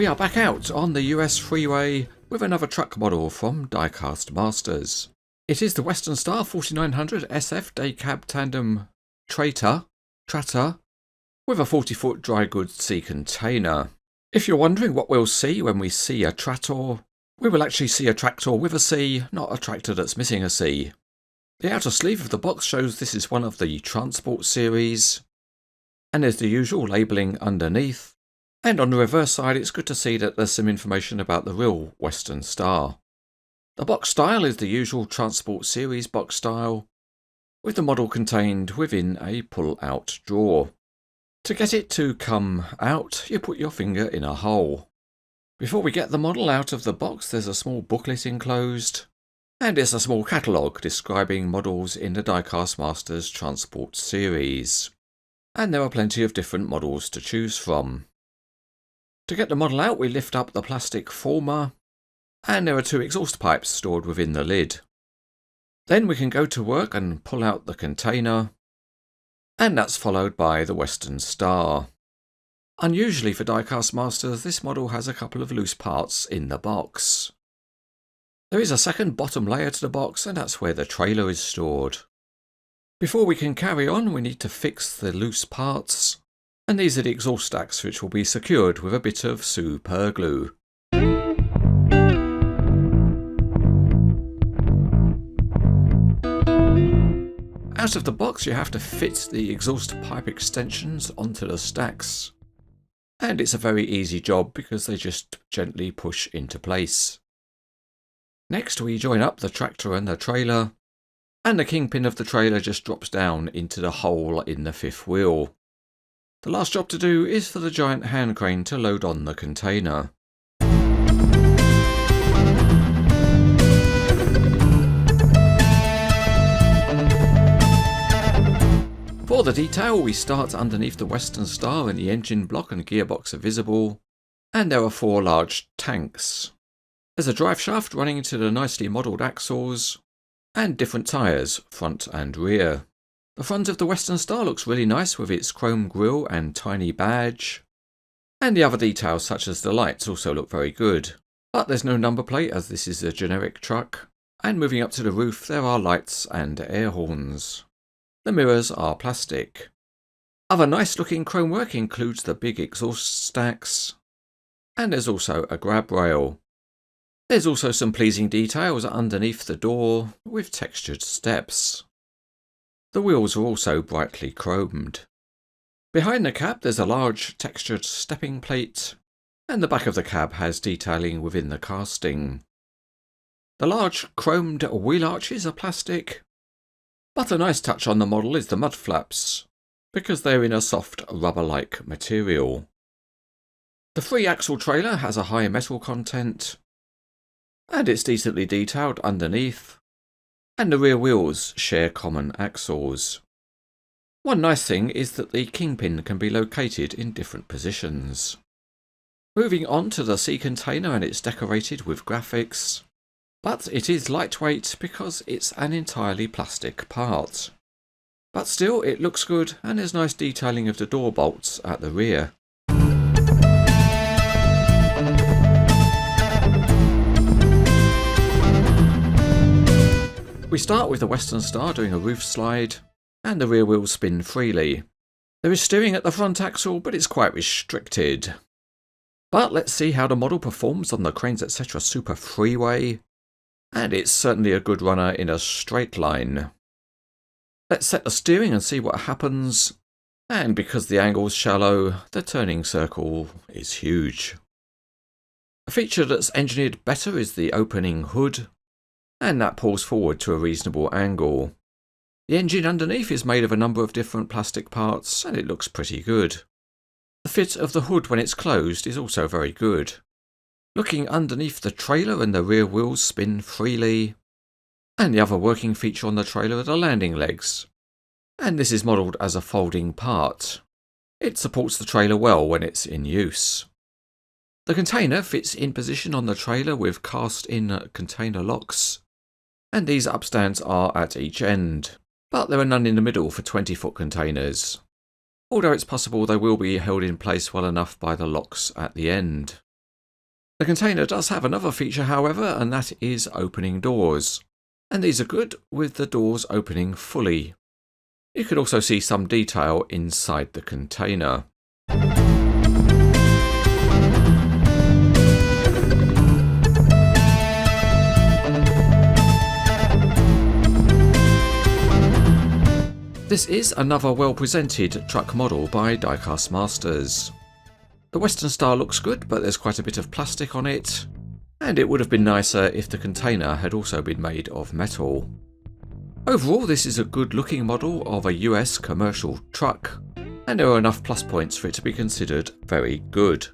We are back out on the US freeway with another truck model from Diecast Masters. It is the Western Star 4900 SF Day Cab Tandem TRATOR with a 40-foot dry goods sea container. If you're wondering what we'll see when we see a TRATOR, we will actually see a tractor with a C, not a tractor that's missing a C. The outer sleeve of the box shows this is one of the Transport series, and there's the usual labelling underneath. And on the reverse side, it's good to see that there's some information about the real Western Star. The box style is the usual Transport series box style, with the model contained within a pull-out drawer. To get it to come out, you put your finger in a hole. Before we get the model out of the box, there's a small booklet enclosed, and it's a small catalogue describing models in the Diecast Masters Transport series. And there are plenty of different models to choose from. To get the model out, we lift up the plastic former, and there are 2 exhaust pipes stored within the lid. Then we can go to work and pull out the container, and that's followed by the Western Star. Unusually for Diecast Masters, this model has a couple of loose parts in the box. There is a second bottom layer to the box, and that's where the trailer is stored. Before we can carry on, we need to fix the loose parts. And these are the exhaust stacks, which will be secured with a bit of super glue. Out of the box, you have to fit the exhaust pipe extensions onto the stacks. And it's a very easy job because they just gently push into place. Next, we join up the tractor and the trailer, and the kingpin of the trailer just drops down into the hole in the 5th wheel. The last job to do is for the giant hand crane to load on the container. For the detail, we start underneath the Western Star, and the engine block and gearbox are visible, and there are 4 large tanks. There's a drive shaft running into the nicely modelled axles, and different tyres, front and rear. The front of the Western Star looks really nice with its chrome grille and tiny badge, and the other details such as the lights also look very good. But there's no number plate as this is a generic truck, and moving up to the roof there are lights and air horns. The mirrors are plastic. Other nice looking chrome work includes the big exhaust stacks, and there's also a grab rail. There's also some pleasing details underneath the door with textured steps. The wheels are also brightly chromed. Behind the cab there's a large textured stepping plate, and the back of the cab has detailing within the casting. The large chromed wheel arches are plastic, but a nice touch on the model is the mud flaps, because they're in a soft rubber-like material. The 3-axle trailer has a high metal content, and it's decently detailed underneath. And the rear wheels share common axles. One nice thing is that the kingpin can be located in different positions. Moving on to the sea container, and it's decorated with graphics, but it is lightweight because it's an entirely plastic part. But still it looks good, and there's nice detailing of the door bolts at the rear. We start with the Western Star doing a roof slide, and the rear wheels spin freely. There is steering at the front axle, but it's quite restricted. But let's see how the model performs on the Cranes Etc. Super Freeway, and it's certainly a good runner in a straight line. Let's set the steering and see what happens, and because the angle's shallow, the turning circle is huge. A feature that's engineered better is the opening hood, and that pulls forward to a reasonable angle. The engine underneath is made of a number of different plastic parts, and it looks pretty good. The fit of the hood when it's closed is also very good. Looking underneath the trailer, and the rear wheels spin freely, and the other working feature on the trailer are the landing legs, and this is modelled as a folding part. It supports the trailer well when it's in use. The container fits in position on the trailer with cast-in container locks, and these upstands are at each end, but there are none in the middle for 20-foot containers. although it's possible they will be held in place well enough by the locks at the end. The container does have another feature, however, and that is opening doors. And these are good, with the doors opening fully. You can also see some detail inside the container. This is another well-presented truck model by Diecast Masters. The Western Star looks good, but there's quite a bit of plastic on it, and it would have been nicer if the container had also been made of metal. Overall, this is a good looking model of a US commercial truck, and there are enough plus points for it to be considered very good.